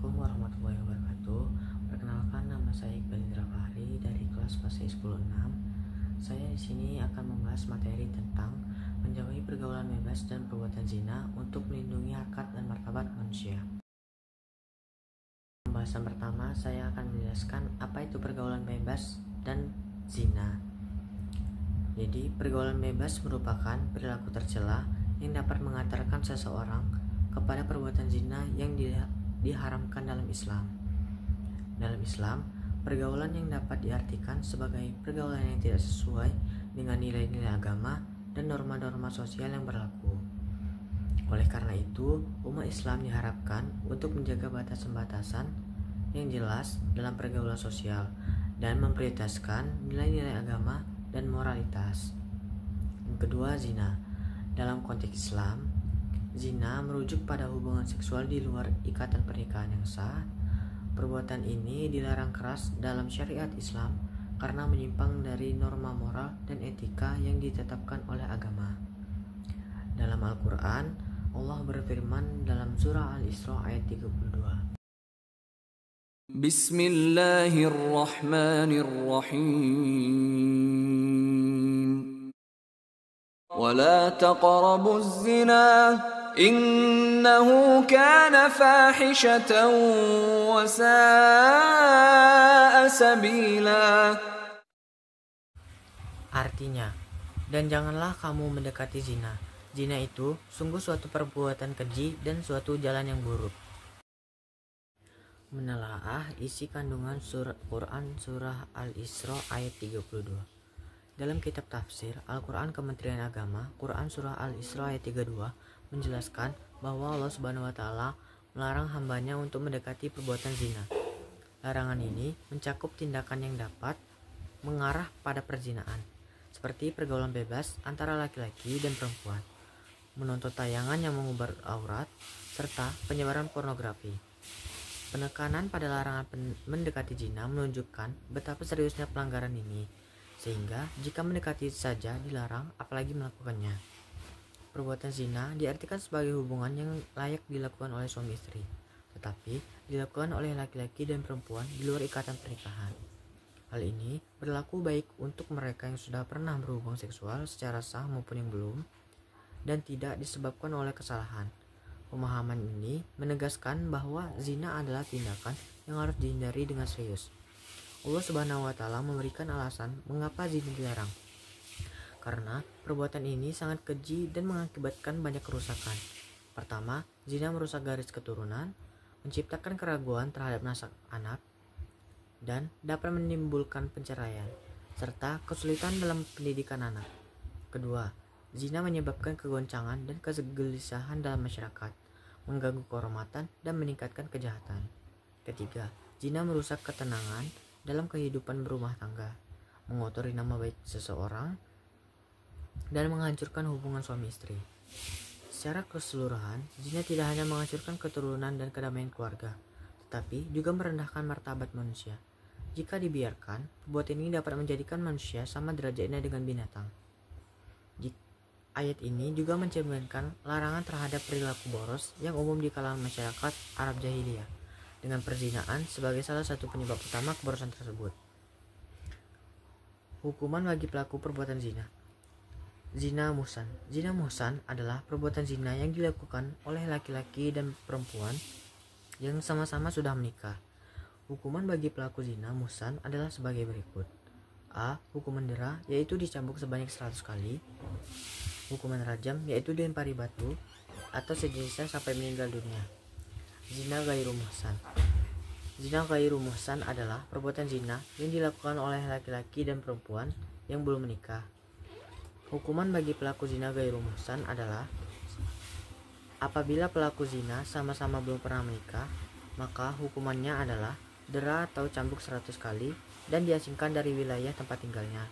Assalamualaikum warahmatullahi wabarakatuh. Perkenalkan, nama saya Iqbal Indra Fahri dari kelas fase 10-6. Saya di sini akan membahas materi tentang menjauhi pergaulan bebas dan perbuatan zina untuk melindungi harkat dan martabat manusia. Pembahasan pertama, saya akan menjelaskan apa itu pergaulan bebas dan zina. Jadi, pergaulan bebas merupakan perilaku tercela yang dapat mengantarkan seseorang kepada perbuatan zina yang diharamkan dalam Islam. Dalam Islam, pergaulan yang dapat diartikan sebagai pergaulan yang tidak sesuai dengan nilai-nilai agama dan norma-norma sosial yang berlaku. Oleh karena itu, umat Islam diharapkan untuk menjaga batasan-batasan yang jelas dalam pergaulan sosial dan memprioritaskan nilai-nilai agama dan moralitas. Yang kedua, zina. Dalam konteks Islam, zina merujuk pada hubungan seksual di luar ikatan pernikahan yang sah. Perbuatan ini dilarang keras dalam syariat Islam karena menyimpang dari norma moral dan etika yang ditetapkan oleh agama. Dalam Al-Quran, Allah berfirman dalam surah Al-Isra ayat 32. Bismillahirrahmanirrahim. ولا تقربوا الزنا إنه كان فاحشة وساء سبيلا. Artinya, dan janganlah kamu mendekati zina. Zina itu sungguh suatu perbuatan keji dan suatu jalan yang buruk. Menelaah isi kandungan Quran surah Al-Isra ayat 32. Dalam kitab tafsir Al-Quran Kementerian Agama, Quran surah Al-Isra ayat 32 menjelaskan bahwa Allah Subhanahu wa taala melarang hambanya untuk mendekati perbuatan zina. Larangan ini mencakup tindakan yang dapat mengarah pada perzinaan, seperti pergaulan bebas antara laki-laki dan perempuan, menonton tayangan yang mengumbar aurat, serta penyebaran pornografi. Penekanan pada larangan mendekati zina menunjukkan betapa seriusnya pelanggaran ini, sehingga jika mendekati saja dilarang, apalagi melakukannya. Perbuatan zina diartikan sebagai hubungan yang layak dilakukan oleh suami istri, tetapi dilakukan oleh laki-laki dan perempuan di luar ikatan pernikahan. Hal ini berlaku baik untuk mereka yang sudah pernah berhubungan seksual secara sah maupun yang belum, dan tidak disebabkan oleh kesalahan. Pemahaman ini menegaskan bahwa zina adalah tindakan yang harus dihindari dengan serius. Allah Subhanahu wa taala memberikan alasan mengapa zina dilarang. Karena perbuatan ini sangat keji dan mengakibatkan banyak kerusakan. Pertama, zina merusak garis keturunan, menciptakan keraguan terhadap nasab anak, dan dapat menimbulkan perceraian serta kesulitan dalam pendidikan anak. Kedua, zina menyebabkan kegoncangan dan kegelisahan dalam masyarakat, mengganggu kehormatan dan meningkatkan kejahatan. Ketiga, zina merusak ketenangan dalam kehidupan berumah tangga, mengotori nama baik seseorang, dan menghancurkan hubungan suami istri. Secara keseluruhan, zina tidak hanya menghancurkan keturunan dan kedamaian keluarga, tetapi juga merendahkan martabat manusia. Jika dibiarkan, perbuatan ini dapat menjadikan manusia sama derajatnya dengan binatang. Ayat ini juga mencerminkan larangan terhadap perilaku boros yang umum di kalangan masyarakat Arab Jahiliyah, dengan perzinaan sebagai salah satu penyebab utama keborosan tersebut. Hukuman bagi pelaku perbuatan zina. Zina muhsan. Zina muhsan adalah perbuatan zina yang dilakukan oleh laki-laki dan perempuan yang sama-sama sudah menikah. Hukuman bagi pelaku zina muhsan adalah sebagai berikut. A. Hukuman dera, yaitu dicambuk sebanyak 100 kali. Hukuman rajam, yaitu dilempari batu atau sejenisnya sampai meninggal dunia. Zina ghairu muhsan. Zina ghairu muhsan adalah perbuatan zina yang dilakukan oleh laki-laki dan perempuan yang belum menikah. Hukuman bagi pelaku zina ghairu muhsan adalah apabila pelaku zina sama-sama belum pernah menikah, maka hukumannya adalah dera atau cambuk 100 kali dan diasingkan dari wilayah tempat tinggalnya.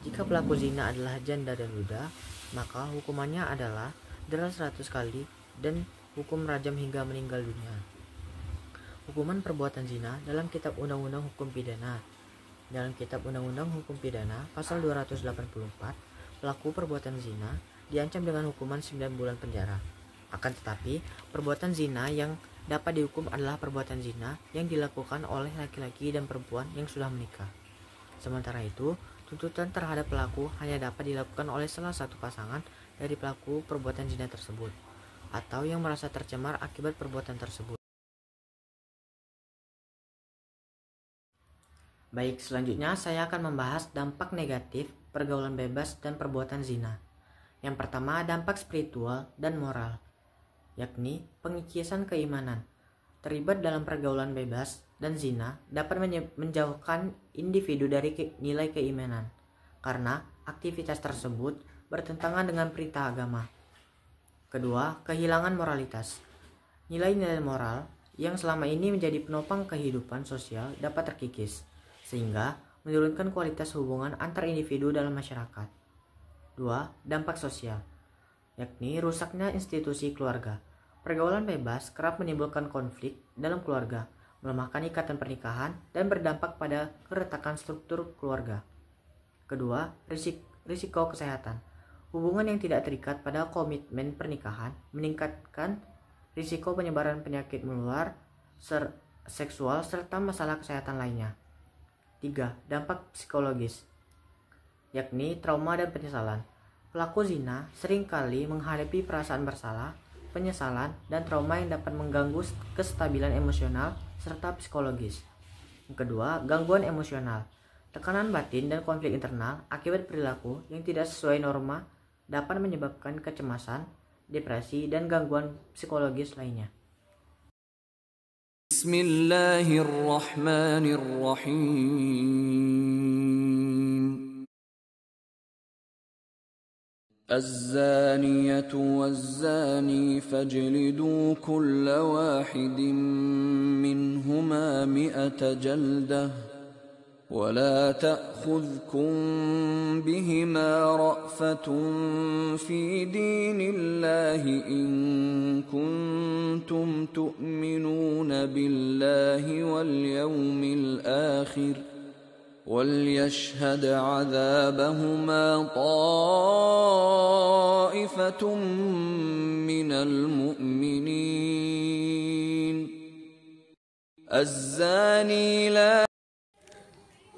Jika pelaku zina adalah janda dan duda, maka hukumannya adalah dera 100 kali dan hukum rajam hingga meninggal dunia. Hukuman perbuatan zina dalam Kitab Undang-Undang Hukum Pidana. Dalam Kitab Undang-Undang Hukum Pidana pasal 284, pelaku perbuatan zina diancam dengan hukuman 9 bulan penjara. Akan tetapi, perbuatan zina yang dapat dihukum adalah perbuatan zina yang dilakukan oleh laki-laki dan perempuan yang sudah menikah. Sementara itu, tuntutan terhadap pelaku hanya dapat dilakukan oleh salah satu pasangan dari pelaku perbuatan zina tersebut, atau yang merasa tercemar akibat perbuatan tersebut. Baik, selanjutnya saya akan membahas dampak negatif pergaulan bebas dan perbuatan zina. Yang pertama, dampak spiritual dan moral, yakni pengikisan keimanan. Terlibat dalam pergaulan bebas dan zina dapat menjauhkan individu dari nilai keimanan, karena aktivitas tersebut bertentangan dengan perintah agama. Kedua, kehilangan moralitas. Nilai-nilai moral yang selama ini menjadi penopang kehidupan sosial dapat terkikis, sehingga menurunkan kualitas hubungan antar individu dalam masyarakat. Dua, dampak sosial, yakni rusaknya institusi keluarga. Pergaulan bebas kerap menimbulkan konflik dalam keluarga, melemahkan ikatan pernikahan, dan berdampak pada keretakan struktur keluarga. Kedua, risiko kesehatan. Hubungan yang tidak terikat pada komitmen pernikahan meningkatkan risiko penyebaran penyakit menular, seksual, serta masalah kesehatan lainnya. 3. Dampak psikologis, yakni trauma dan penyesalan. Pelaku zina seringkali menghadapi perasaan bersalah, penyesalan, dan trauma yang dapat mengganggu kestabilan emosional serta psikologis. Yang kedua, gangguan emosional. Tekanan batin dan konflik internal akibat perilaku yang tidak sesuai norma dapat menyebabkan kecemasan, depresi, dan gangguan psikologis lainnya. Bismillahirrahmanirrahim. الزانية والزاني فاجلدوا كل واحد منهما 100 جلدة ولا تأخذكم بهما رأفة في دين الله إن كنتم تؤمنون بالله واليوم الآخر وليشهد عذابهما طائفة من المؤمنين الزاني لا.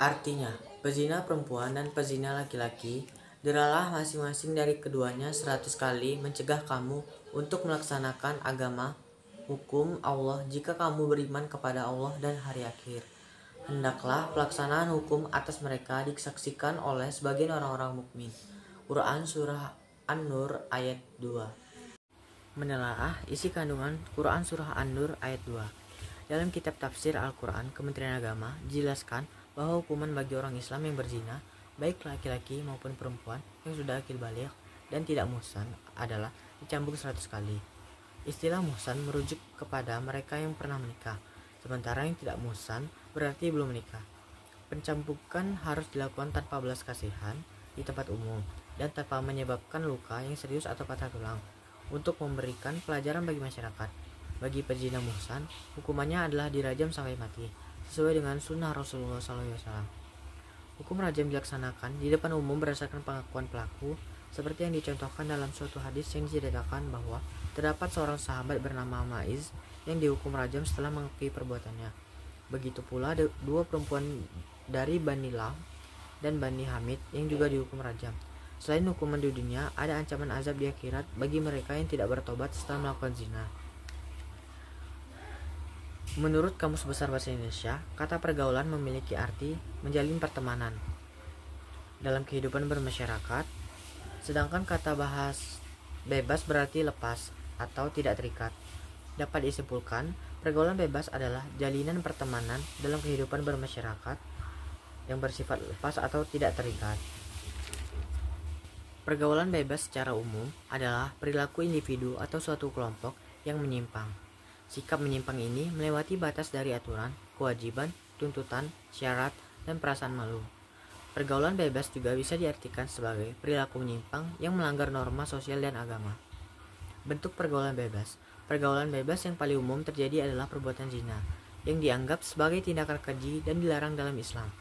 Artinya, pezina perempuan dan pezina laki-laki, deralah masing-masing dari keduanya 100 kali mencegah kamu untuk melaksanakan agama hukum Allah jika kamu beriman kepada Allah dan hari akhir. Hendaklah pelaksanaan hukum atas mereka disaksikan oleh sebagian orang-orang mukmin. Quran Surah An-Nur ayat 2. Menelaah isi kandungan Quran Surah An-Nur ayat 2. Dalam kitab tafsir Al-Quran, Kementerian Agama dijelaskan bahwa hukuman bagi orang Islam yang berzina, baik laki-laki maupun perempuan yang sudah akil baligh dan tidak muhsan, adalah dicambuk 100 kali. Istilah muhsan merujuk kepada mereka yang pernah menikah, sementara yang tidak muhsan berarti belum menikah. Pencambukan harus dilakukan tanpa belas kasihan di tempat umum dan tanpa menyebabkan luka yang serius atau patah tulang, untuk memberikan pelajaran bagi masyarakat. Bagi pezina muhsan, hukumannya adalah dirajam sampai mati, sesuai dengan sunnah Rasulullah SAW. Hukum rajam dilaksanakan di depan umum berdasarkan pengakuan pelaku, seperti yang dicontohkan dalam suatu hadis yang diceritakan bahwa terdapat seorang sahabat bernama Ma'iz yang dihukum rajam setelah mengakui perbuatannya. Begitu pula dua perempuan dari Bani Lam dan Bani Hamid yang juga dihukum rajam. Selain hukuman di dunia, ada ancaman azab di akhirat bagi mereka yang tidak bertobat setelah melakukan zina. Menurut Kamus Besar Bahasa Indonesia, kata pergaulan memiliki arti menjalin pertemanan dalam kehidupan bermasyarakat, sedangkan kata bahas bebas berarti lepas atau tidak terikat. Dapat disimpulkan, pergaulan bebas adalah jalinan pertemanan dalam kehidupan bermasyarakat yang bersifat lepas atau tidak terikat. Pergaulan bebas secara umum adalah perilaku individu atau suatu kelompok yang menyimpang. Sikap menyimpang ini melewati batas dari aturan, kewajiban, tuntutan, syarat, dan perasaan malu. Pergaulan bebas juga bisa diartikan sebagai perilaku menyimpang yang melanggar norma sosial dan agama. Bentuk pergaulan bebas. Pergaulan bebas yang paling umum terjadi adalah perbuatan zina, yang dianggap sebagai tindakan keji dan dilarang dalam Islam.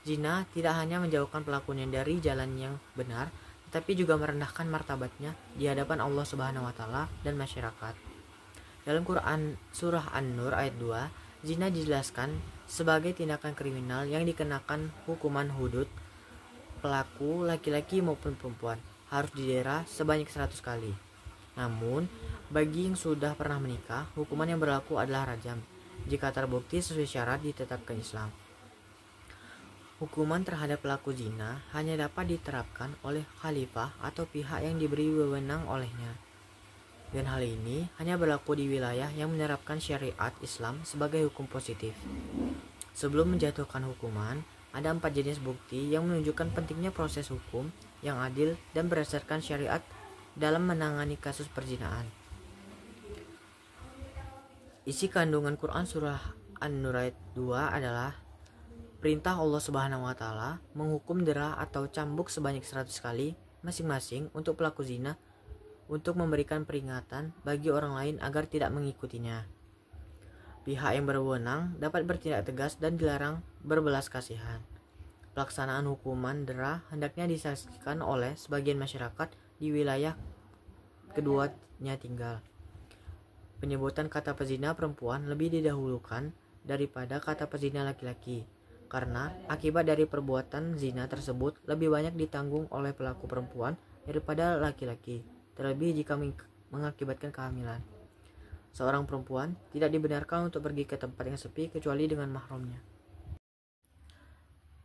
Zina tidak hanya menjauhkan pelakunya dari jalan yang benar, tetapi juga merendahkan martabatnya di hadapan Allah Subhanahu wa Ta'ala dan masyarakat. Dalam Quran Surah An-Nur ayat 2, zina dijelaskan sebagai tindakan kriminal yang dikenakan hukuman hudud. Pelaku laki-laki maupun perempuan harus didera sebanyak 100 kali. Namun, bagi yang sudah pernah menikah, hukuman yang berlaku adalah rajam jika terbukti sesuai syarat ditetapkan Islam. Hukuman terhadap pelaku zina hanya dapat diterapkan oleh khalifah atau pihak yang diberi wewenang olehnya. Dan hal ini hanya berlaku di wilayah yang menerapkan syariat Islam sebagai hukum positif. Sebelum menjatuhkan hukuman, ada 4 jenis bukti yang menunjukkan pentingnya proses hukum yang adil dan berdasarkan syariat dalam menangani kasus perzinaan. Isi kandungan Quran Surah An-Nur ayat 2 adalah perintah Allah Subhanahu wa Ta'ala menghukum dera atau cambuk sebanyak 100 kali masing-masing untuk pelaku zina, untuk memberikan peringatan bagi orang lain agar tidak mengikutinya. Pihak yang berwenang dapat bertindak tegas dan dilarang berbelas kasihan. Pelaksanaan hukuman dera hendaknya disaksikan oleh sebagian masyarakat di wilayah keduanya tinggal. Penyebutan kata pezina perempuan lebih didahulukan daripada kata pezina laki-laki, karena akibat dari perbuatan zina tersebut lebih banyak ditanggung oleh pelaku perempuan daripada laki-laki, terlebih jika mengakibatkan kehamilan. Seorang perempuan tidak dibenarkan untuk pergi ke tempat yang sepi kecuali dengan mahramnya.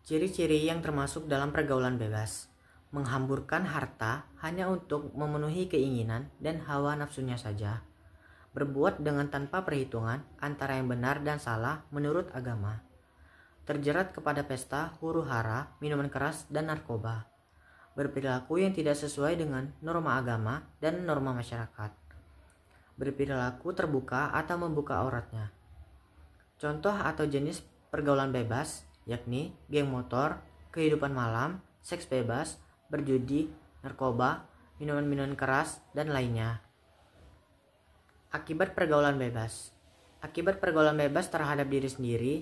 Ciri-ciri yang termasuk dalam pergaulan bebas: menghamburkan harta hanya untuk memenuhi keinginan dan hawa nafsunya saja, berbuat dengan tanpa perhitungan antara yang benar dan salah menurut agama, terjerat kepada pesta, huru-hara, minuman keras, dan narkoba, berperilaku yang tidak sesuai dengan norma agama dan norma masyarakat, berperilaku terbuka atau membuka auratnya. Contoh atau jenis pergaulan bebas yakni geng motor, kehidupan malam, seks bebas, berjudi, narkoba, minuman-minuman keras, dan lainnya. Akibat pergaulan bebas. Akibat pergaulan bebas terhadap diri sendiri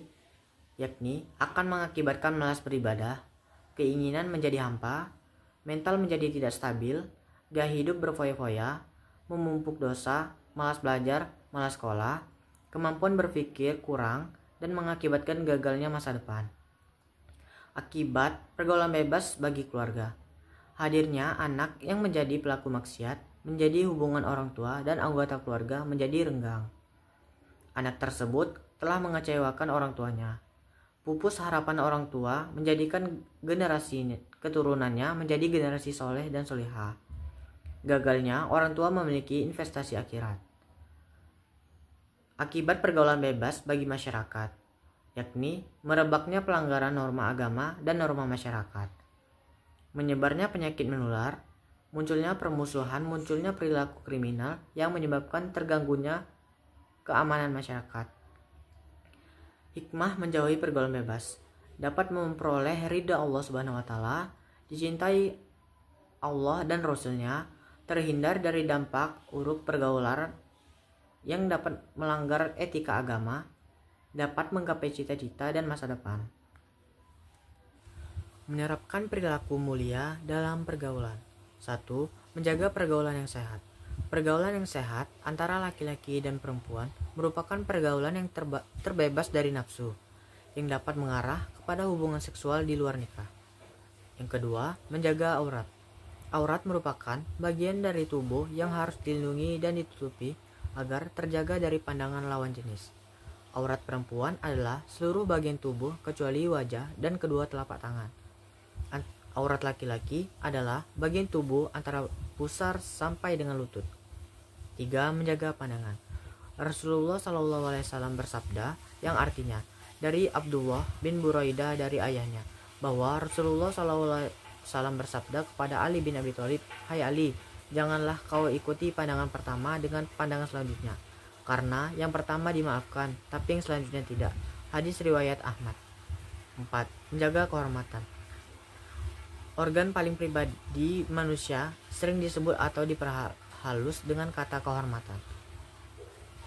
yakni akan mengakibatkan malas beribadah, keinginan menjadi hampa, mental menjadi tidak stabil, gaya hidup berfoya-foya, memumpuk dosa, malas belajar, malas sekolah, kemampuan berpikir kurang, dan mengakibatkan gagalnya masa depan. Akibat pergaulan bebas bagi keluarga: hadirnya anak yang menjadi pelaku maksiat, menjadi hubungan orang tua dan anggota keluarga menjadi renggang. Anak tersebut telah mengecewakan orang tuanya. Pupus harapan orang tua menjadikan generasi keturunannya menjadi generasi soleh dan solehah. Gagalnya orang tua memiliki investasi akhirat. Akibat pergaulan bebas bagi masyarakat, yakni merebaknya pelanggaran norma agama dan norma masyarakat, menyebarnya penyakit menular, munculnya permusuhan, munculnya perilaku kriminal yang menyebabkan terganggunya keamanan masyarakat. Hikmah menjauhi pergaulan bebas: dapat memperoleh ridha Allah Subhanahu wa Ta'ala, dicintai Allah dan Rasul-Nya, terhindar dari dampak buruk pergaulan yang dapat melanggar etika agama, dapat menggapai cita-cita dan masa depan. Menerapkan perilaku mulia dalam pergaulan. 1. Menjaga pergaulan yang sehat. Pergaulan yang sehat antara laki-laki dan perempuan merupakan pergaulan yang terbebas dari nafsu, yang dapat mengarah kepada hubungan seksual di luar nikah. Yang kedua, menjaga aurat. Aurat merupakan bagian dari tubuh yang harus dilindungi dan ditutupi agar terjaga dari pandangan lawan jenis. Aurat perempuan adalah seluruh bagian tubuh kecuali wajah dan kedua telapak tangan. Aurat laki-laki adalah bagian tubuh antara pusar sampai dengan lutut. 3. Menjaga pandangan. Rasulullah SAW bersabda, yang artinya dari Abdullah bin Buraidah dari ayahnya, bahwa Rasulullah SAW bersabda kepada Ali bin Abi Thalib, "Hai Ali, janganlah kau ikuti pandangan pertama dengan pandangan selanjutnya, karena yang pertama dimaafkan, tapi yang selanjutnya tidak." Hadis riwayat Ahmad. 4. Menjaga kehormatan. Organ paling pribadi manusia sering disebut atau diperhalus dengan kata kehormatan.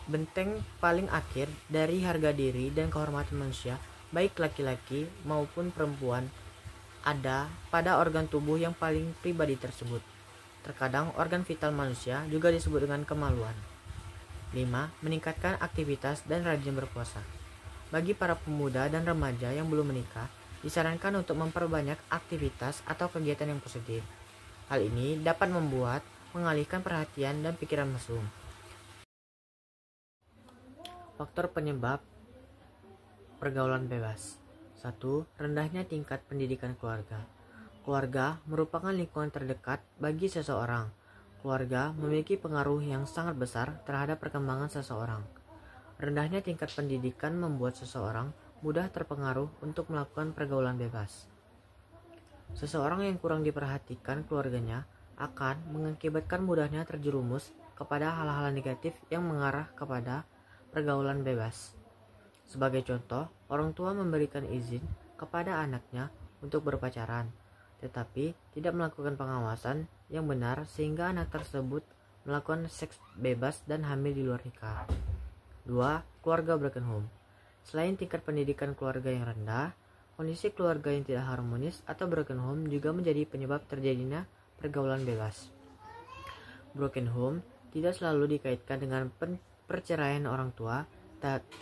Benteng paling akhir dari harga diri dan kehormatan manusia, baik laki-laki maupun perempuan, ada pada organ tubuh yang paling pribadi tersebut. Terkadang organ vital manusia juga disebut dengan kemaluan. 5. Meningkatkan aktivitas dan rajin berpuasa. Bagi para pemuda dan remaja yang belum menikah, disarankan untuk memperbanyak aktivitas atau kegiatan yang positif. Hal ini dapat mengalihkan perhatian dan pikiran mesum. Faktor penyebab pergaulan bebas. 1. Rendahnya tingkat pendidikan keluarga. Keluarga merupakan lingkungan terdekat bagi seseorang. Keluarga memiliki pengaruh yang sangat besar terhadap perkembangan seseorang. Rendahnya tingkat pendidikan membuat seseorang mudah terpengaruh untuk melakukan pergaulan bebas. Seseorang yang kurang diperhatikan keluarganya akan mengakibatkan mudahnya terjerumus kepada hal-hal negatif yang mengarah kepada pergaulan bebas. Sebagai contoh, orang tua memberikan izin kepada anaknya untuk berpacaran, tetapi tidak melakukan pengawasan yang benar sehingga anak tersebut melakukan seks bebas dan hamil di luar nikah. 2. Keluarga broken home. Selain tingkat pendidikan keluarga yang rendah, kondisi keluarga yang tidak harmonis atau broken home juga menjadi penyebab terjadinya pergaulan bebas. Broken home tidak selalu dikaitkan dengan perceraian orang tua,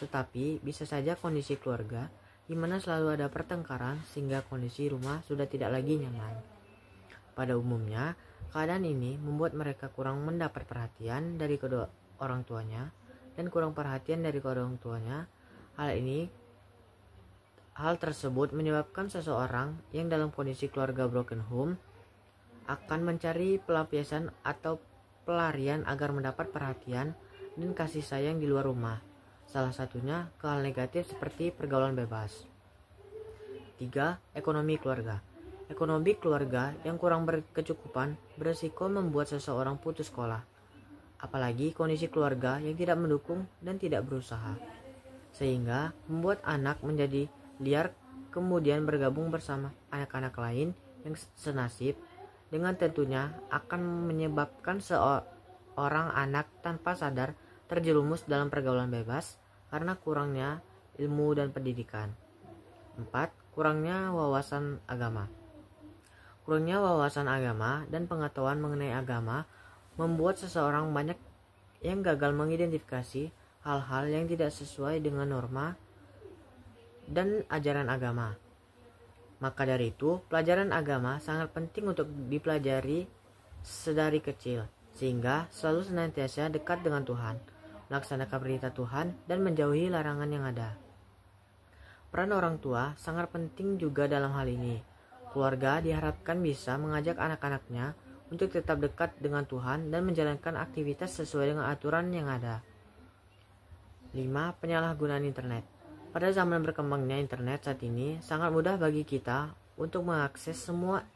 tetapi bisa saja kondisi keluarga di mana selalu ada pertengkaran sehingga kondisi rumah sudah tidak lagi nyaman. Pada umumnya, keadaan ini membuat mereka kurang mendapat perhatian dari kedua orang tuanya dan kurang perhatian dari kedua orang tuanya. Hal tersebut menyebabkan seseorang yang dalam kondisi keluarga broken home akan mencari pelampiasan atau pelarian agar mendapat perhatian dan kasih sayang di luar rumah. Salah satunya ke hal negatif seperti pergaulan bebas. 3. Ekonomi keluarga. Ekonomi keluarga yang kurang berkecukupan beresiko membuat seseorang putus sekolah. Apalagi kondisi keluarga yang tidak mendukung dan tidak berusaha, sehingga membuat anak menjadi liar kemudian bergabung bersama anak-anak lain yang senasib, dengan tentunya akan menyebabkan seorang anak tanpa sadar terjerumus dalam pergaulan bebas karena kurangnya ilmu dan pendidikan. 4. Kurangnya wawasan agama. Kurangnya wawasan agama dan pengetahuan mengenai agama membuat seseorang banyak yang gagal mengidentifikasi hal-hal yang tidak sesuai dengan norma dan ajaran agama. Maka dari itu, pelajaran agama sangat penting untuk dipelajari sedari kecil, sehingga selalu senantiasa dekat dengan Tuhan, melaksanakan perintah Tuhan, dan menjauhi larangan yang ada. Peran orang tua sangat penting juga dalam hal ini. Keluarga diharapkan bisa mengajak anak-anaknya untuk tetap dekat dengan Tuhan dan menjalankan aktivitas sesuai dengan aturan yang ada. 5. Penyalahgunaan internet. Pada zaman berkembangnya internet saat ini, sangat mudah bagi kita untuk mengakses semua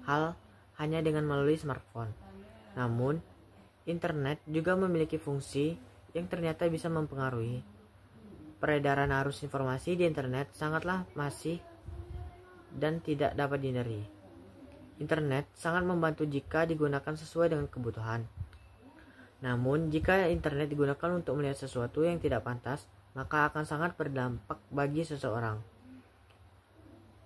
hal hanya dengan melalui smartphone. Namun, internet juga memiliki fungsi yang ternyata bisa mempengaruhi. Peredaran arus informasi di internet sangatlah masif dan tidak dapat dihindari. Internet sangat membantu jika digunakan sesuai dengan kebutuhan. Namun, jika internet digunakan untuk melihat sesuatu yang tidak pantas, maka akan sangat berdampak bagi seseorang.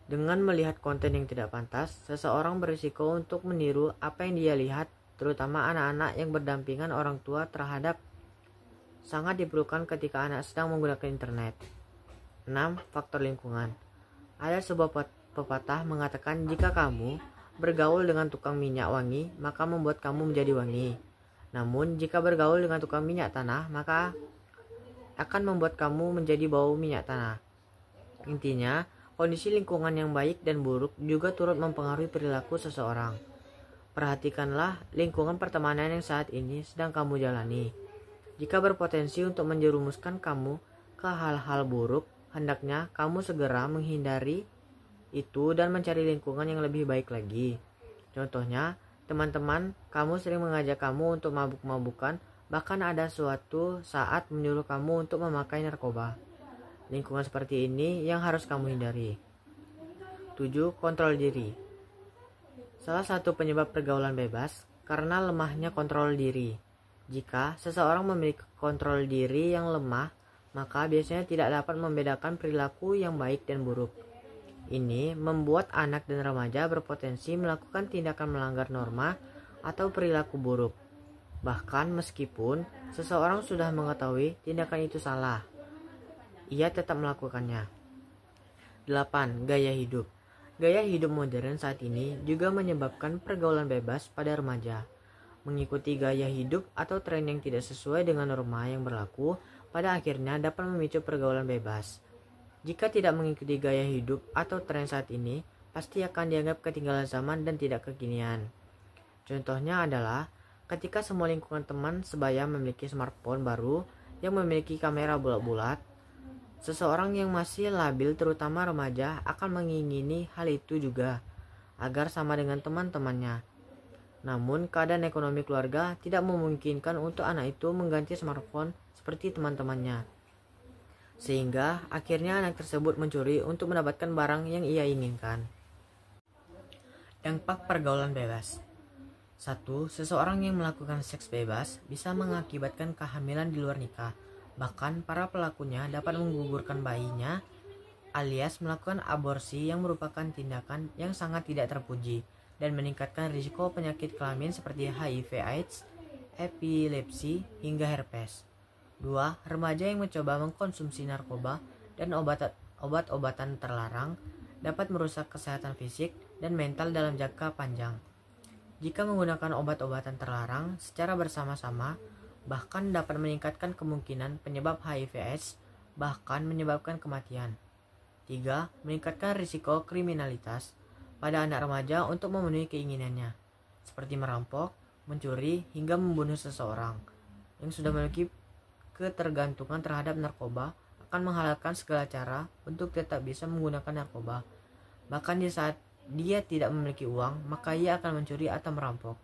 Dengan melihat konten yang tidak pantas, seseorang berisiko untuk meniru apa yang dia lihat, terutama anak-anak yang berdampingan orang tua terhadap sangat diperlukan ketika anak sedang menggunakan internet. 6. Faktor lingkungan. Ada sebuah pepatah mengatakan jika kamu bergaul dengan tukang minyak wangi, maka membuat kamu menjadi wangi. Namun, jika bergaul dengan tukang minyak tanah, maka akan membuat kamu menjadi bau minyak tanah. Intinya, kondisi lingkungan yang baik dan buruk juga turut mempengaruhi perilaku seseorang. Perhatikanlah lingkungan pertemanan yang saat ini sedang kamu jalani. Jika berpotensi untuk menjerumuskan kamu ke hal-hal buruk, hendaknya kamu segera menghindari itu dan mencari lingkungan yang lebih baik lagi. Contohnya, teman-teman kamu sering mengajak kamu untuk mabuk-mabukan, bahkan ada suatu saat menyuruh kamu untuk memakai narkoba. Lingkungan seperti ini yang harus kamu hindari. 7. Kontrol diri. Salah satu penyebab pergaulan bebas karena lemahnya kontrol diri. Jika seseorang memiliki kontrol diri yang lemah, maka biasanya tidak dapat membedakan perilaku yang baik dan buruk. Ini membuat anak dan remaja berpotensi melakukan tindakan melanggar norma atau perilaku buruk. Bahkan meskipun seseorang sudah mengetahui tindakan itu salah, ia tetap melakukannya. 8. Gaya hidup. Gaya hidup modern saat ini juga menyebabkan pergaulan bebas pada remaja. Mengikuti gaya hidup atau tren yang tidak sesuai dengan norma yang berlaku pada akhirnya dapat memicu pergaulan bebas. Jika tidak mengikuti gaya hidup atau tren saat ini, pasti akan dianggap ketinggalan zaman dan tidak kekinian. Contohnya adalah ketika semua lingkungan teman sebaya memiliki smartphone baru yang memiliki kamera bulat-bulat, seseorang yang masih labil terutama remaja akan mengingini hal itu juga agar sama dengan teman-temannya. Namun keadaan ekonomi keluarga tidak memungkinkan untuk anak itu mengganti smartphone seperti teman-temannya. Sehingga akhirnya anak tersebut mencuri untuk mendapatkan barang yang ia inginkan. Dampak pergaulan bebas. 1. Seseorang yang melakukan seks bebas bisa mengakibatkan kehamilan di luar nikah. Bahkan para pelakunya dapat menggugurkan bayinya alias melakukan aborsi yang merupakan tindakan yang sangat tidak terpuji dan meningkatkan risiko penyakit kelamin seperti HIV/AIDS, epilepsi, hingga herpes. 2. Remaja yang mencoba mengkonsumsi narkoba dan obat-obatan terlarang dapat merusak kesehatan fisik dan mental dalam jangka panjang. Jika menggunakan obat-obatan terlarang secara bersama-sama, bahkan dapat meningkatkan kemungkinan penyebab HIV/AIDS, bahkan menyebabkan kematian. 3. Meningkatkan risiko kriminalitas pada anak remaja untuk memenuhi keinginannya, seperti merampok, mencuri, hingga membunuh seseorang. Yang sudah memiliki ketergantungan terhadap narkoba akan menghalalkan segala cara untuk tetap bisa menggunakan narkoba. Bahkan di saat dia tidak memiliki uang, maka ia akan mencuri atau merampok.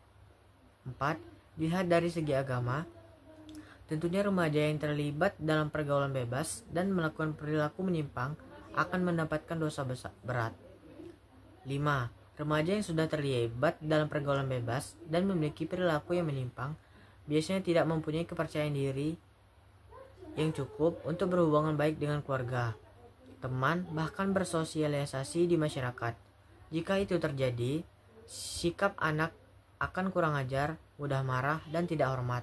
4. Dilihat dari segi agama, tentunya remaja yang terlibat dalam pergaulan bebas dan melakukan perilaku menyimpang akan mendapatkan dosa berat. 5. Remaja yang sudah terlibat dalam pergaulan bebas dan memiliki perilaku yang menyimpang biasanya tidak mempunyai kepercayaan diri yang cukup untuk berhubungan baik dengan keluarga, teman, bahkan bersosialisasi di masyarakat. Jika itu terjadi, sikap anak akan kurang ajar, mudah marah, dan tidak hormat.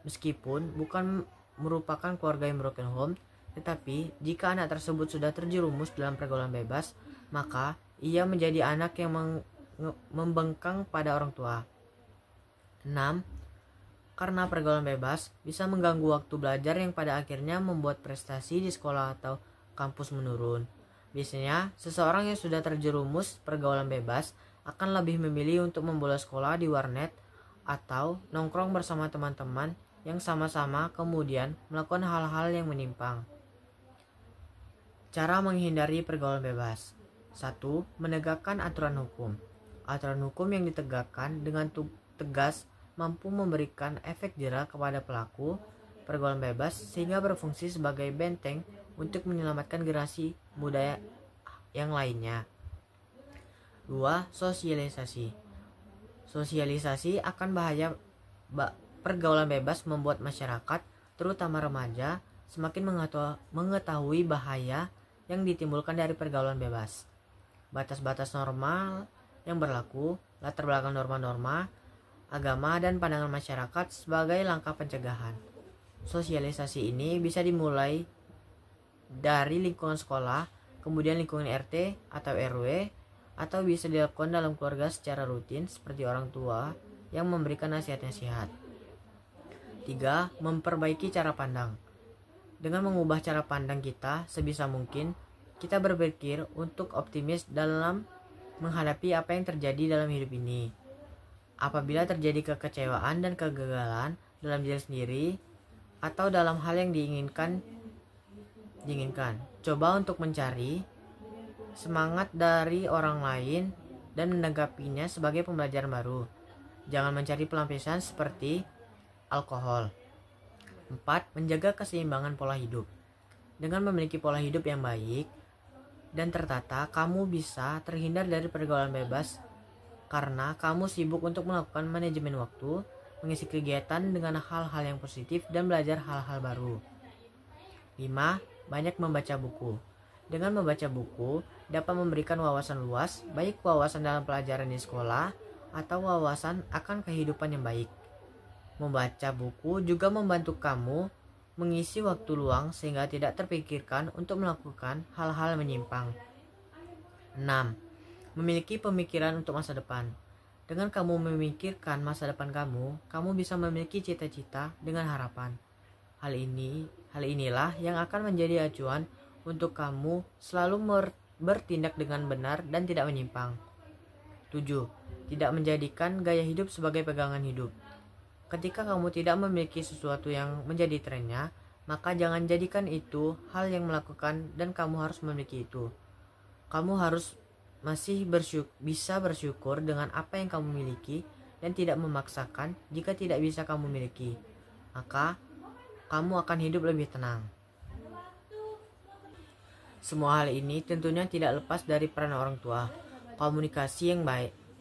Meskipun bukan merupakan keluarga yang broken home, tetapi jika anak tersebut sudah terjerumus dalam pergaulan bebas, maka ia menjadi anak yang membengkang pada orang tua. 6. Karena pergaulan bebas bisa mengganggu waktu belajar yang pada akhirnya membuat prestasi di sekolah atau kampus menurun. Biasanya, seseorang yang sudah terjerumus pergaulan bebas akan lebih memilih untuk membolos sekolah di warnet atau nongkrong bersama teman-teman yang sama-sama kemudian melakukan hal-hal yang menyimpang. Cara menghindari pergaulan bebas. 1. Menegakkan aturan hukum. Aturan hukum yang ditegakkan dengan tegas mampu memberikan efek jera kepada pelaku pergaulan bebas sehingga berfungsi sebagai benteng untuk menyelamatkan generasi muda yang lainnya. 2. Sosialisasi. Sosialisasi akan bahaya pergaulan bebas membuat masyarakat, terutama remaja, semakin mengetahui bahaya yang ditimbulkan dari pergaulan bebas. Batas-batas normal yang berlaku, latar belakang norma-norma, agama, dan pandangan masyarakat sebagai langkah pencegahan. Sosialisasi ini bisa dimulai dari lingkungan sekolah, kemudian lingkungan RT atau RW, atau bisa dilakukan dalam keluarga secara rutin seperti orang tua yang memberikan nasihat-nasihat. 3. Memperbaiki cara pandang. Dengan mengubah cara pandang kita sebisa mungkin, kita berpikir untuk optimis dalam menghadapi apa yang terjadi dalam hidup ini. Apabila terjadi kekecewaan dan kegagalan dalam diri sendiri atau dalam hal yang diinginkan, coba untuk mencari semangat dari orang lain dan menanggapinya sebagai pembelajaran baru. Jangan mencari pelampiasan seperti alkohol. 4. Menjaga keseimbangan pola hidup. Dengan memiliki pola hidup yang baik dan tertata, kamu bisa terhindar dari pergaulan bebas karena kamu sibuk untuk melakukan manajemen waktu, mengisi kegiatan dengan hal-hal yang positif, dan belajar hal-hal baru. 5. Banyak membaca buku. Dengan membaca buku, dapat memberikan wawasan luas, baik wawasan dalam pelajaran di sekolah, atau wawasan akan kehidupan yang baik. Membaca buku juga membantu kamu mengisi waktu luang sehingga tidak terpikirkan untuk melakukan hal-hal menyimpang. 6. Memiliki pemikiran untuk masa depan. Dengan kamu memikirkan masa depan kamu bisa memiliki cita-cita dengan harapan. Hal inilah yang akan menjadi acuan untuk kamu selalu bertindak dengan benar dan tidak menyimpang. 7. Tidak menjadikan gaya hidup sebagai pegangan hidup. Ketika kamu tidak memiliki sesuatu yang menjadi trennya, maka jangan jadikan itu hal yang melakukan dan kamu harus memiliki itu. Kamu harus masih bisa bersyukur dengan apa yang kamu miliki dan tidak memaksakan jika tidak bisa kamu miliki. Maka kamu akan hidup lebih tenang. Semua hal ini tentunya tidak lepas dari peran orang tua. Komunikasi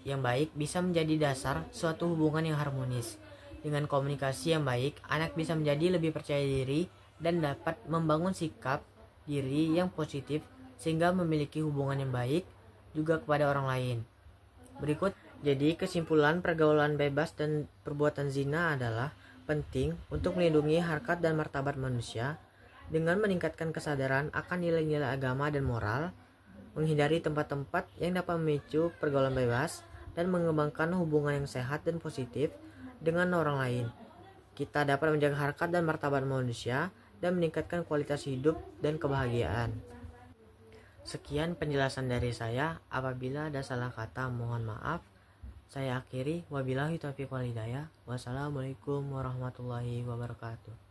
yang baik bisa menjadi dasar suatu hubungan yang harmonis. Dengan komunikasi yang baik, anak bisa menjadi lebih percaya diri dan dapat membangun sikap diri yang positif sehingga memiliki hubungan yang baik juga kepada orang lain. Berikut, jadi kesimpulan pergaulan bebas dan perbuatan zina adalah penting untuk melindungi harkat dan martabat manusia dengan meningkatkan kesadaran akan nilai-nilai agama dan moral, menghindari tempat-tempat yang dapat memicu pergaulan bebas, dan mengembangkan hubungan yang sehat dan positif dengan orang lain. Kita dapat menjaga harkat dan martabat manusia dan meningkatkan kualitas hidup dan kebahagiaan. Sekian penjelasan dari saya. Apabila ada salah kata, mohon maaf. Saya akhiri. Wabillahi taufiq wal hidayah. Wassalamualaikum warahmatullahi wabarakatuh.